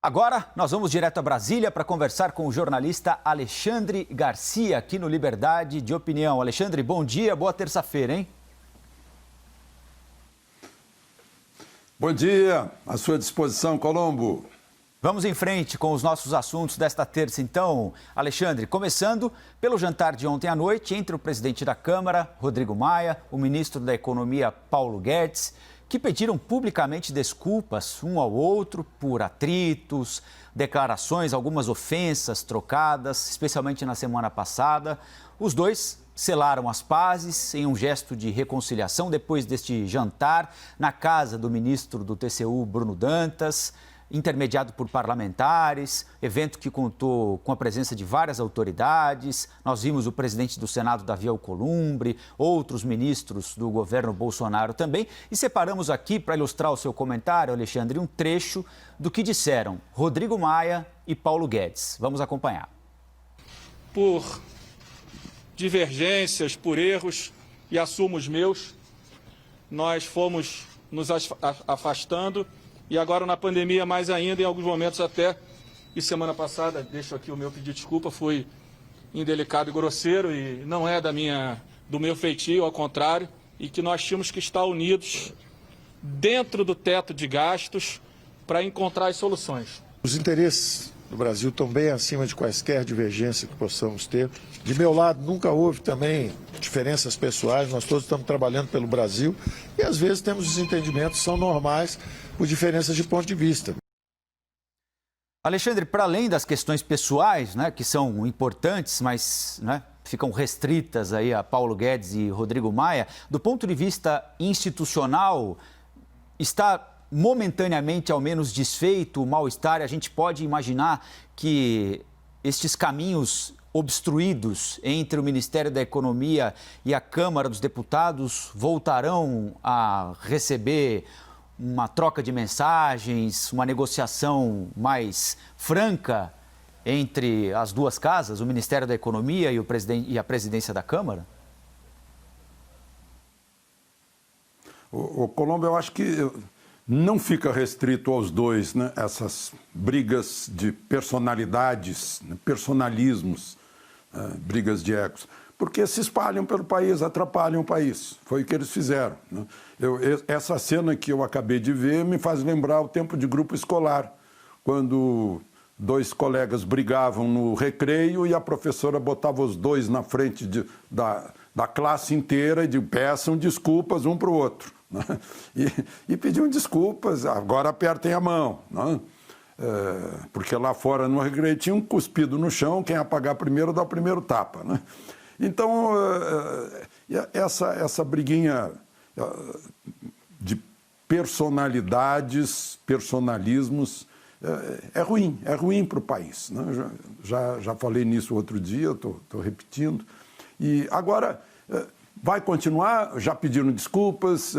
Agora, nós vamos direto a Brasília para conversar com o jornalista Alexandre Garcia, aqui no Liberdade de Opinião. Alexandre, bom dia, boa terça-feira, hein? Bom dia, à sua disposição, Colombo. Vamos em frente com os nossos assuntos desta terça, então. Alexandre, começando pelo jantar de ontem à noite entre o presidente da Câmara, Rodrigo Maia, o ministro da Economia, Paulo Guedes, que pediram publicamente desculpas um ao outro por atritos, declarações, algumas ofensas trocadas, especialmente na semana passada. Os dois selaram as pazes em um gesto de reconciliação depois deste jantar na casa do ministro do TCU, Bruno Dantas, intermediado por parlamentares, evento que contou com a presença de várias autoridades. Nós vimos o presidente do Senado, Davi Alcolumbre, outros ministros do governo Bolsonaro também. E separamos aqui, para ilustrar o seu comentário, Alexandre, um trecho do que disseram Rodrigo Maia e Paulo Guedes. Vamos acompanhar. Por divergências, por erros, e assumo os meus, nós fomos nos afastando. E agora na pandemia mais ainda, em alguns momentos até, e semana passada, deixo aqui o meu pedido de desculpa, fui indelicado e grosseiro e não é do meu feitio, ao contrário, e que nós tínhamos que estar unidos dentro do teto de gastos para encontrar as soluções. Os interesses do Brasil estão bem acima de quaisquer divergência que possamos ter. De meu lado, nunca houve também diferenças pessoais, nós todos estamos trabalhando pelo Brasil e às vezes temos desentendimentos, são normais, por diferenças de ponto de vista. Alexandre, para além das questões pessoais, né, que são importantes, mas ficam restritas aí a Paulo Guedes e Rodrigo Maia, do ponto de vista institucional, está momentaneamente ao menos desfeito o mal-estar? A gente pode imaginar que estes caminhos obstruídos entre o Ministério da Economia e a Câmara dos Deputados voltarão a receber uma troca de mensagens, uma negociação mais franca entre as duas casas, o Ministério da Economia e a presidência da Câmara? O Colombo, eu acho que não fica restrito aos dois, né? Essas brigas de personalidades, personalismos, brigas de egos, porque se espalham pelo país, atrapalham o país. Foi o que eles fizeram, né? Essa cena que eu acabei de ver me faz lembrar o tempo de grupo escolar, quando dois colegas brigavam no recreio e a professora botava os dois na frente da classe inteira e peçam desculpas um para o outro, né? E pediam desculpas, agora apertem a mão, né? Porque lá fora no recreio tinha um cuspido no chão, quem apagar primeiro dá o primeiro tapa, né? Então, essa briguinha de personalidades, personalismos, é ruim para o país, né? Já falei nisso outro dia, estou repetindo. E agora vai continuar, já pediram desculpas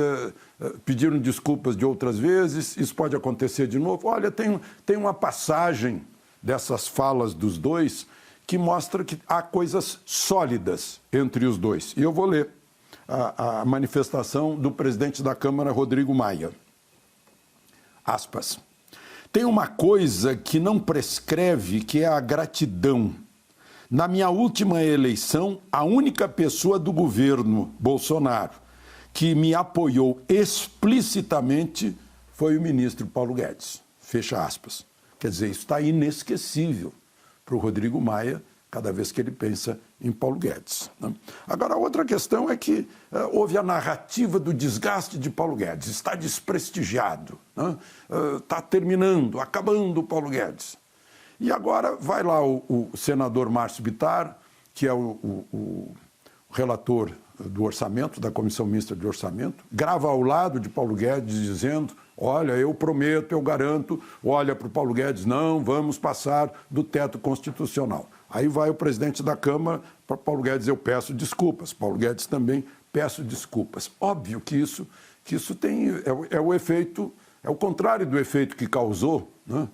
de outras vezes, isso pode acontecer de novo. Olha, tem uma passagem dessas falas dos dois que mostra que há coisas sólidas entre os dois. E eu vou ler a manifestação do presidente da Câmara, Rodrigo Maia. Aspas. Tem uma coisa que não prescreve, que é a gratidão. Na minha última eleição, a única pessoa do governo Bolsonaro que me apoiou explicitamente foi o ministro Paulo Guedes. Fecha aspas. Quer dizer, isso está inesquecível para o Rodrigo Maia, cada vez que ele pensa em Paulo Guedes, né? Agora, a outra questão é que houve a narrativa do desgaste de Paulo Guedes, está desprestigiado, né? Está terminando, acabando o Paulo Guedes. E agora vai lá o senador Márcio Bittar, que é o relator do orçamento, da Comissão Mista de Orçamento, grava ao lado de Paulo Guedes dizendo, olha, eu prometo, eu garanto, olha para o Paulo Guedes, não vamos passar do teto constitucional. Aí vai o presidente da Câmara, para Paulo Guedes eu peço desculpas, Paulo Guedes também peço desculpas. Óbvio que isso tem, é o efeito, é o contrário do efeito que causou, né?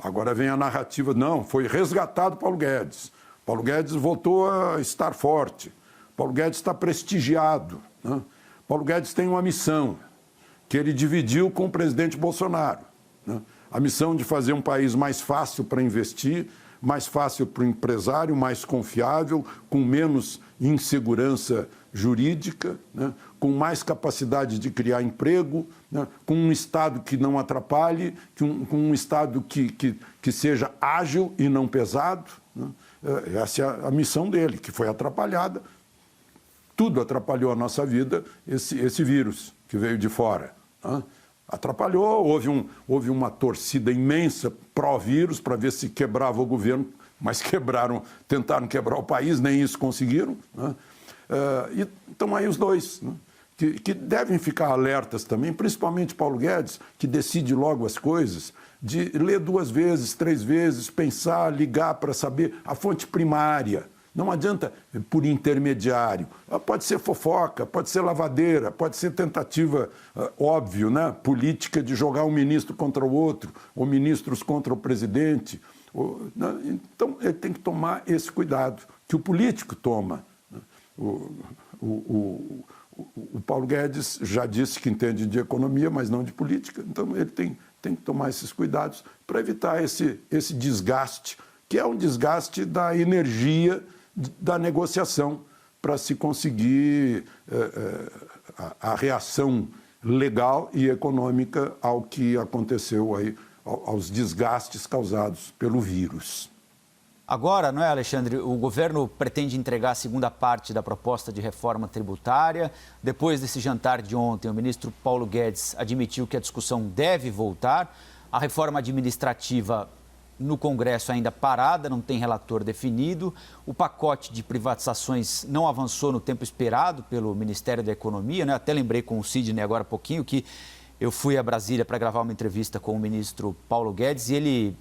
Agora vem a narrativa, não, foi resgatado Paulo Guedes. Paulo Guedes voltou a estar forte. Paulo Guedes está prestigiado, né? Paulo Guedes tem uma missão que ele dividiu com o presidente Bolsonaro, né? A missão de fazer um país mais fácil para investir, mais fácil para o empresário, mais confiável, com menos insegurança jurídica, né? Com mais capacidade de criar emprego, né? Com um Estado que não atrapalhe, com um Estado que seja ágil e não pesado, né? Essa é a missão dele, que foi atrapalhada. Tudo atrapalhou a nossa vida, esse vírus que veio de fora, né? Atrapalhou, houve uma torcida imensa pró-vírus para ver se quebrava o governo, mas tentaram quebrar o país, nem isso conseguiram, né? E estão aí os dois, né? Que devem ficar alertas também, principalmente Paulo Guedes, que decide logo as coisas, de ler 2 vezes, 3 vezes, pensar, ligar para saber a fonte primária. Não adianta por intermediário. Pode ser fofoca, pode ser lavadeira, pode ser tentativa, óbvio, né? Política de jogar um ministro contra o outro, ou ministros contra o presidente. Então, ele tem que tomar esse cuidado, que o político toma. O Paulo Guedes já disse que entende de economia, mas não de política. Então, ele tem que tomar esses cuidados para evitar esse desgaste, que é um desgaste da energia da negociação para se conseguir a reação legal e econômica ao que aconteceu aí, aos desgastes causados pelo vírus. Agora, não é, Alexandre, o governo pretende entregar a segunda parte da proposta de reforma tributária. Depois desse jantar de ontem, o ministro Paulo Guedes admitiu que a discussão deve voltar. A reforma administrativa no Congresso ainda parada, não tem relator definido. O pacote de privatizações não avançou no tempo esperado pelo Ministério da Economia, né? Até lembrei com o Sidney agora há pouquinho que eu fui a Brasília para gravar uma entrevista com o ministro Paulo Guedes e ele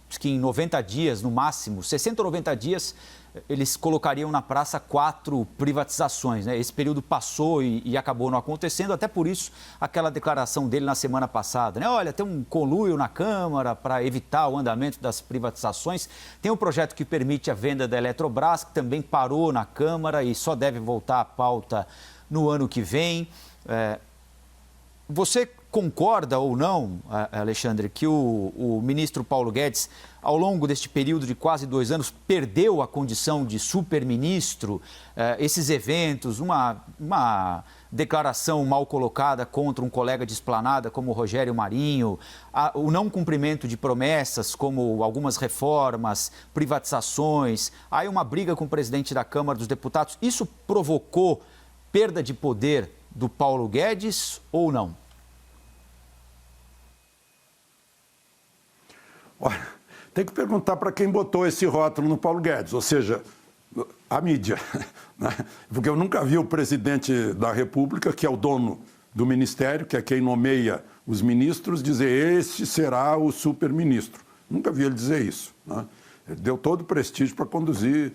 disse que em 90 dias, no máximo, 60 ou 90 dias, eles colocariam na praça 4 privatizações, né? Esse período passou e acabou não acontecendo, até por isso aquela declaração dele na semana passada, né? Olha, tem um conluio na Câmara para evitar o andamento das privatizações. Tem um projeto que permite a venda da Eletrobras, que também parou na Câmara e só deve voltar à pauta no ano que vem. Você concorda ou não, Alexandre, que o ministro Paulo Guedes, ao longo deste período de quase 2 anos, perdeu a condição de superministro? Esses eventos, uma declaração mal colocada contra um colega de esplanada como o Rogério Marinho, o não cumprimento de promessas como algumas reformas, privatizações, aí uma briga com o presidente da Câmara dos Deputados, isso provocou perda de poder do Paulo Guedes ou não? Olha, tem que perguntar para quem botou esse rótulo no Paulo Guedes, ou seja, a mídia, né? Porque eu nunca vi o presidente da República, que é o dono do ministério, que é quem nomeia os ministros, dizer este será o superministro. Nunca vi ele dizer isso, né? Ele deu todo o prestígio para conduzir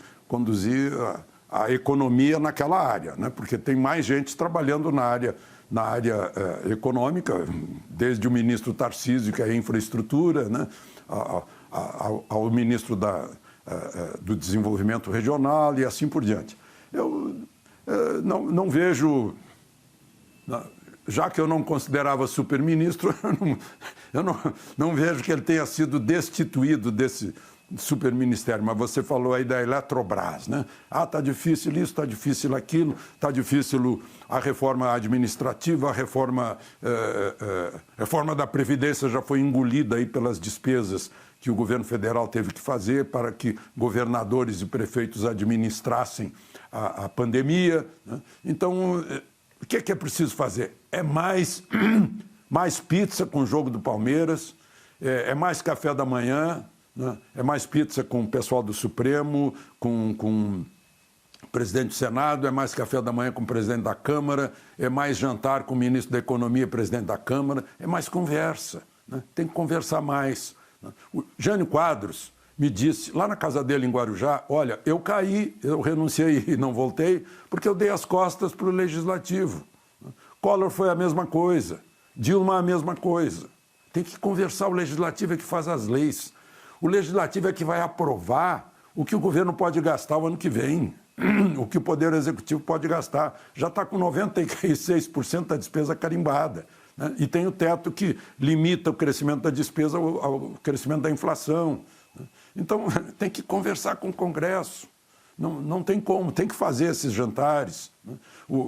a economia naquela área, né? Porque tem mais gente trabalhando na área econômica, desde o ministro Tarcísio, que é infraestrutura, né? Ao ministro do Desenvolvimento Regional e assim por diante. Eu não vejo, já que eu não considerava superministro, eu não vejo que ele tenha sido destituído desse superministério, mas você falou aí da Eletrobras, né? Tá difícil isso, tá difícil aquilo, tá difícil a reforma administrativa, a reforma da Previdência já foi engolida aí pelas despesas que o governo federal teve que fazer para que governadores e prefeitos administrassem a pandemia, né? Então, o que é preciso fazer? É mais pizza com o jogo do Palmeiras, é mais café da manhã, né? É mais pizza com o pessoal do Supremo, com o presidente do Senado, é mais café da manhã com o presidente da Câmara, é mais jantar com o ministro da Economia e presidente da Câmara, é mais conversa, né? Tem que conversar mais, né? O Jânio Quadros me disse, lá na casa dele em Guarujá, olha, eu caí, eu renunciei e não voltei, porque eu dei as costas para o Legislativo. Collor foi a mesma coisa, Dilma a mesma coisa. Tem que conversar, o Legislativo é que faz as leis. O Legislativo é que vai aprovar o que o governo pode gastar o ano que vem, o que o Poder Executivo pode gastar. Já está com 96% da despesa carimbada. né? E tem o teto que limita o crescimento da despesa ao crescimento da inflação. Né? Então, tem que conversar com o Congresso. Não tem como, tem que fazer esses jantares. Né?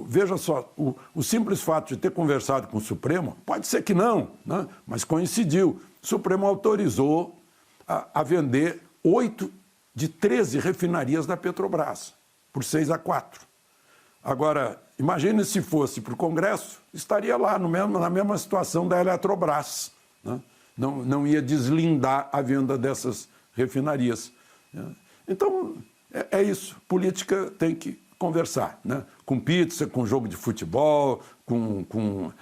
Veja só, o simples fato de ter conversado com o Supremo, pode ser que não, né? Mas coincidiu. O Supremo autorizou a vender 8 de 13 refinarias da Petrobras, por 6-4. Agora, imagine se fosse para o Congresso, estaria lá na mesma situação da Eletrobras. Né? Não ia deslindar a venda dessas refinarias. Né? Então, é isso. Política tem que conversar, né? Com pizza, com jogo de futebol, com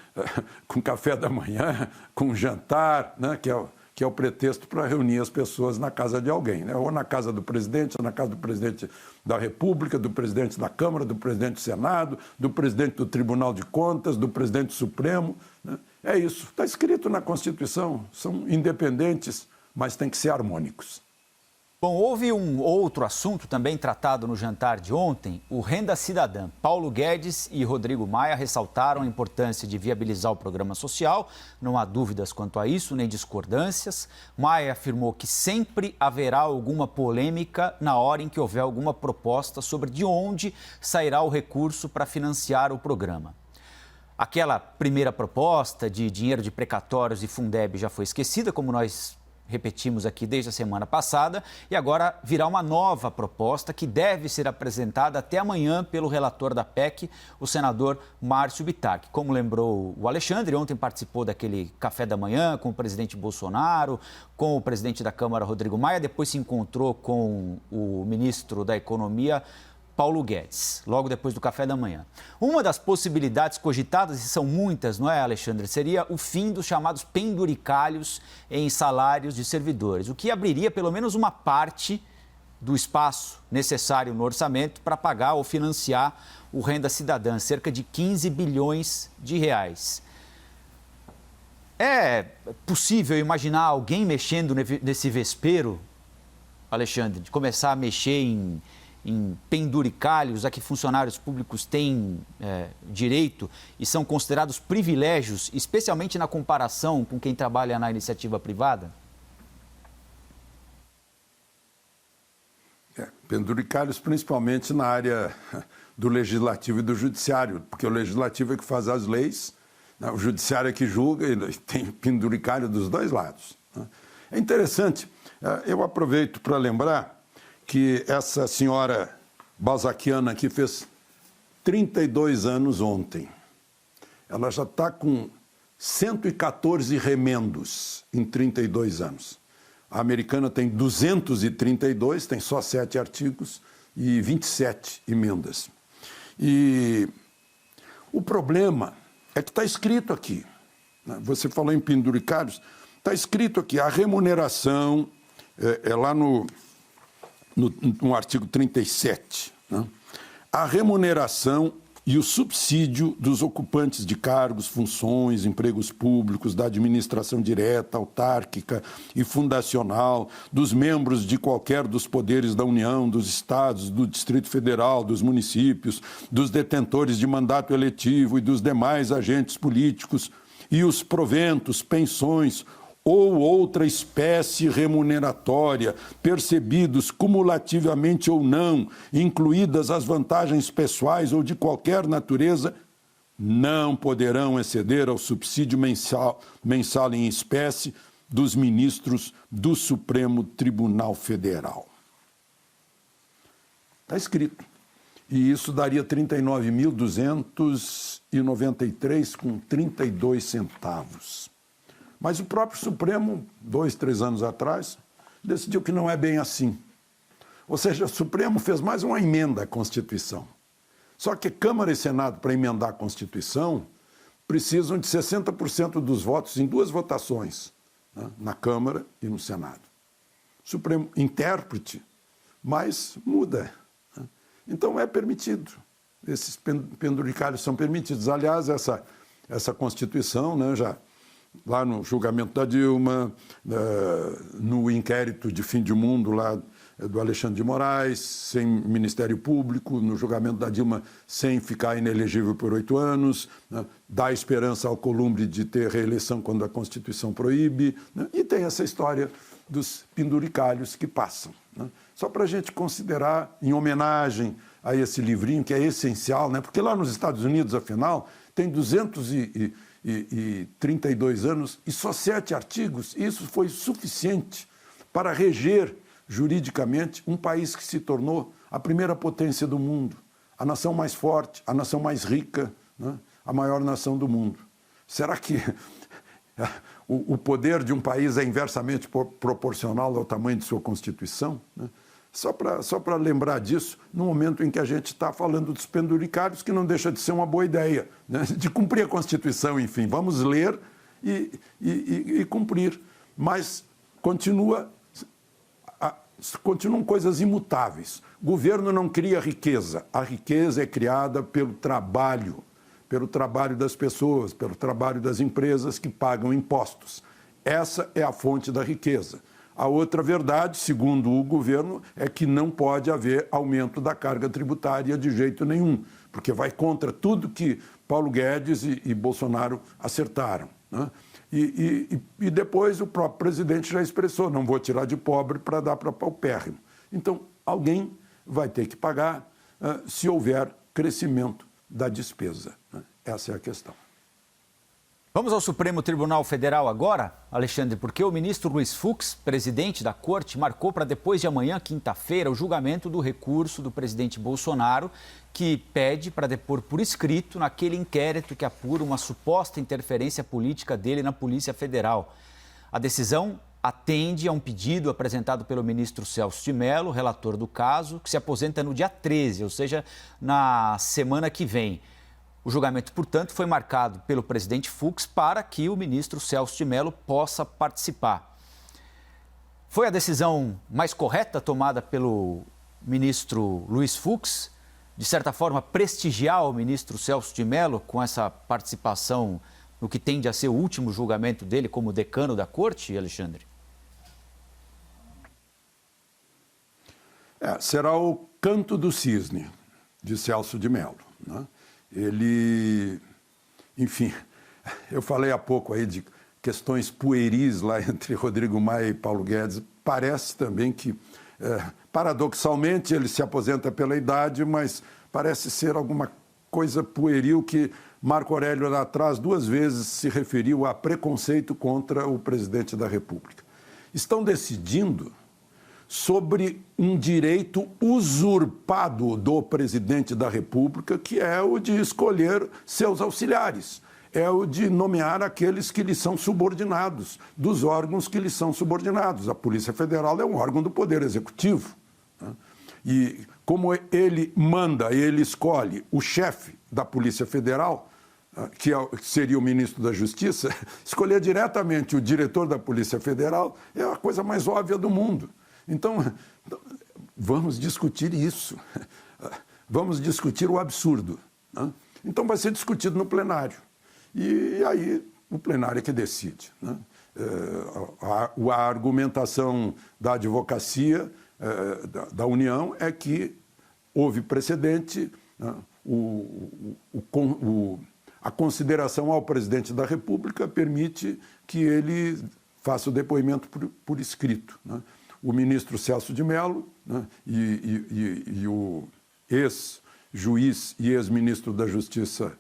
café da manhã, com jantar, né? Que é o pretexto para reunir as pessoas na casa de alguém, né? Ou na casa do presidente, ou na casa do presidente da República, do presidente da Câmara, do presidente do Senado, do presidente do Tribunal de Contas, do presidente do Supremo. Né? É isso. Está escrito na Constituição. São independentes, mas têm que ser harmônicos. Bom, houve um outro assunto também tratado no jantar de ontem, o Renda Cidadã. Paulo Guedes e Rodrigo Maia ressaltaram a importância de viabilizar o programa social. Não há dúvidas quanto a isso, nem discordâncias. Maia afirmou que sempre haverá alguma polêmica na hora em que houver alguma proposta sobre de onde sairá o recurso para financiar o programa. Aquela primeira proposta de dinheiro de precatórios e Fundeb já foi esquecida, como nós repetimos aqui desde a semana passada, e agora virá uma nova proposta que deve ser apresentada até amanhã pelo relator da PEC, o senador Márcio Bittar, que, como lembrou o Alexandre, ontem participou daquele café da manhã com o presidente Bolsonaro, com o presidente da Câmara, Rodrigo Maia, depois se encontrou com o ministro da Economia, Paulo Guedes, logo depois do café da manhã. Uma das possibilidades cogitadas, e são muitas, não é, Alexandre, seria o fim dos chamados penduricalhos em salários de servidores, o que abriria pelo menos uma parte do espaço necessário no orçamento para pagar ou financiar o Renda Cidadã, cerca de 15 bilhões de reais. É possível imaginar alguém mexendo nesse vespeiro, Alexandre, de começar a mexer em penduricalhos a que funcionários públicos têm direito e são considerados privilégios, especialmente na comparação com quem trabalha na iniciativa privada? Penduricalhos principalmente na área do legislativo e do judiciário, porque o legislativo é que faz as leis, né? O judiciário é que julga e tem penduricalho dos dois lados. Né? É interessante, eu aproveito para lembrar que essa senhora Balzaquiana aqui fez 32 anos ontem. Ela já está com 114 remendos em 32 anos. A americana tem 232, tem só 7 artigos e 27 emendas. E o problema é que está escrito aqui, né? Você falou em penduricalhos, está escrito aqui, a remuneração é lá no artigo 37, né? A remuneração e o subsídio dos ocupantes de cargos, funções, empregos públicos, da administração direta, autárquica e fundacional, dos membros de qualquer dos poderes da União, dos estados, do Distrito Federal, dos municípios, dos detentores de mandato eletivo e dos demais agentes políticos, e os proventos, pensões, ou outra espécie remuneratória, percebidos cumulativamente ou não, incluídas as vantagens pessoais ou de qualquer natureza, não poderão exceder ao subsídio mensal em espécie dos ministros do Supremo Tribunal Federal. Está escrito. E isso daria 39.293,32 centavos. Mas o próprio Supremo, 2, 3 anos atrás, decidiu que não é bem assim. Ou seja, o Supremo fez mais uma emenda à Constituição. Só que Câmara e Senado, para emendar a Constituição, precisam de 60% dos votos em 2 votações, né, na Câmara e no Senado. O Supremo intérprete, mas muda. Né? Então é permitido. Esses penduricalhos são permitidos. Aliás, essa Constituição, né, já lá no julgamento da Dilma, no inquérito de fim de mundo lá do Alexandre de Moraes, sem Ministério Público, no julgamento da Dilma sem ficar inelegível por 8 anos, né? Dá esperança ao Alcolumbre de ter reeleição quando a Constituição proíbe, né? E tem essa história dos penduricalhos que passam, né? Só para a gente considerar, em homenagem a esse livrinho, que é essencial, né? Porque lá nos Estados Unidos, afinal, tem 232 anos e só 7 artigos. Isso foi suficiente para reger juridicamente um país que se tornou a primeira potência do mundo, a nação mais forte, a nação mais rica, né? A maior nação do mundo. Será que o poder de um país é inversamente proporcional ao tamanho de sua Constituição, né? Só para lembrar disso, no momento em que a gente está falando dos penduricários, que não deixa de ser uma boa ideia, né? De cumprir a Constituição, enfim. Vamos ler e cumprir. Mas continuam coisas imutáveis. O governo não cria riqueza. A riqueza é criada pelo trabalho das pessoas, pelo trabalho das empresas que pagam impostos. Essa é a fonte da riqueza. A outra verdade, segundo o governo, é que não pode haver aumento da carga tributária de jeito nenhum, porque vai contra tudo que Paulo Guedes e Bolsonaro acertaram, né? E depois o próprio presidente já expressou, não vou tirar de pobre para dar para paupérrimo. Então, alguém vai ter que pagar se houver crescimento da despesa, né? Essa é a questão. Vamos ao Supremo Tribunal Federal agora, Alexandre, porque o ministro Luiz Fux, presidente da Corte, marcou para depois de amanhã, quinta-feira, o julgamento do recurso do presidente Bolsonaro, que pede para depor por escrito naquele inquérito que apura uma suposta interferência política dele na Polícia Federal. A decisão atende a um pedido apresentado pelo ministro Celso de Mello, relator do caso, que se aposenta no dia 13, ou seja, na semana que vem. O julgamento, portanto, foi marcado pelo presidente Fux para que o ministro Celso de Mello possa participar. Foi a decisão mais correta tomada pelo ministro Luiz Fux, de certa forma, prestigiar o ministro Celso de Mello com essa participação no que tende a ser o último julgamento dele como decano da Corte, Alexandre? Será o canto do cisne de Celso de Mello, né? Ele, enfim, eu falei há pouco aí de questões pueris lá entre Rodrigo Maia e Paulo Guedes. Parece também que, paradoxalmente, ele se aposenta pela idade, mas parece ser alguma coisa pueril que Marco Aurélio lá atrás 2 vezes se referiu a preconceito contra o presidente da República. Estão decidindo sobre um direito usurpado do presidente da República, que é o de escolher seus auxiliares, é o de nomear aqueles que lhe são subordinados, dos órgãos que lhe são subordinados. A Polícia Federal é um órgão do Poder Executivo, né? E como ele manda, ele escolhe o chefe da Polícia Federal, que seria o ministro da Justiça, escolher diretamente o diretor da Polícia Federal é a coisa mais óbvia do mundo. Então, vamos discutir isso. Vamos discutir o absurdo, né? Então, vai ser discutido no plenário. E aí, o plenário é que decide, né? A argumentação da advocacia da União é que houve precedente, né? A consideração ao presidente da República permite que ele faça o depoimento por escrito, né? O ministro Celso de Mello, né, e o ex-juiz e ex-ministro da Justiça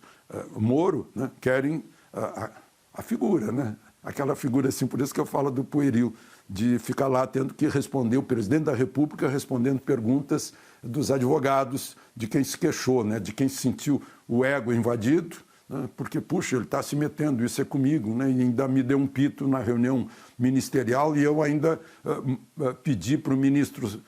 Moro, né, querem a figura, né? Aquela figura assim, por isso que eu falo do pueril, de ficar lá tendo que responder, o presidente da República respondendo perguntas dos advogados, de quem se queixou, né, de quem sentiu o ego invadido, né, porque, puxa, ele está se metendo, isso é comigo, né, e ainda me deu um pito na reunião ministerial e eu ainda pedi para o ministro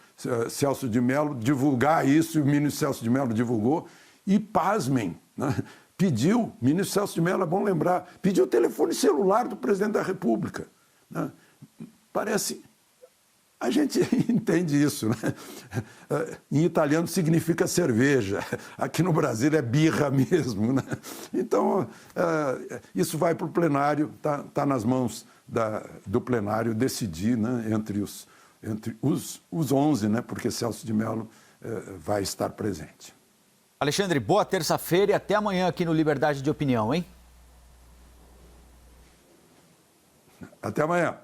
Celso de Mello divulgar isso, e o ministro Celso de Mello divulgou, e pasmem, né, o ministro Celso de Mello, é bom lembrar, pediu o telefone celular do presidente da República, né? Parece... A gente entende isso, né? Em italiano significa cerveja, aqui no Brasil é birra mesmo, né? Então, isso vai para o plenário, está nas mãos do plenário decidir, né, entre entre os 11, né? Porque Celso de Mello vai estar presente. Alexandre, boa terça-feira e até amanhã aqui no Liberdade de Opinião, hein? Até amanhã.